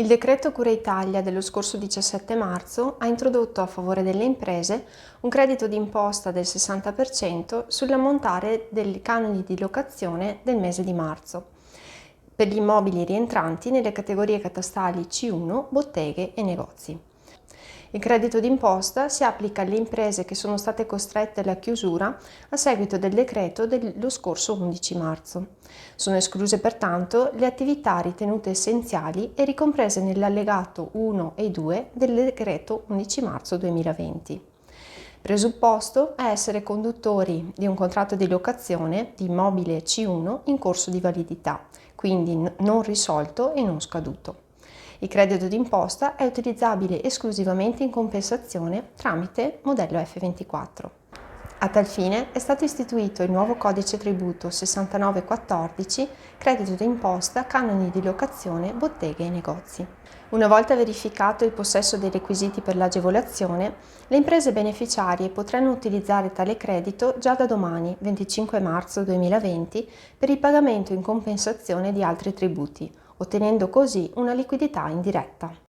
Il decreto Cura Italia dello scorso 17 marzo ha introdotto a favore delle imprese un credito d'imposta del 60% sull'ammontare dei canoni di locazione del mese di marzo per gli immobili rientranti nelle categorie catastali C1, botteghe e negozi. Il credito d'imposta si applica alle imprese che sono state costrette alla chiusura a seguito del decreto dello scorso 11 marzo. Sono escluse pertanto le attività ritenute essenziali e ricomprese nell'allegato 1 e 2 del decreto 11 marzo 2020. Presupposto è essere conduttori di un contratto di locazione di immobile C1 in corso di validità, quindi non risolto e non scaduto. Il credito d'imposta è utilizzabile esclusivamente in compensazione tramite modello F24. A tal fine è stato istituito il nuovo codice tributo 6914, credito d'imposta, canoni di locazione, botteghe e negozi. Una volta verificato il possesso dei requisiti per l'agevolazione, le imprese beneficiarie potranno utilizzare tale credito già da domani, 25 marzo 2020, per il pagamento in compensazione di altri tributi, ottenendo così una liquidità indiretta.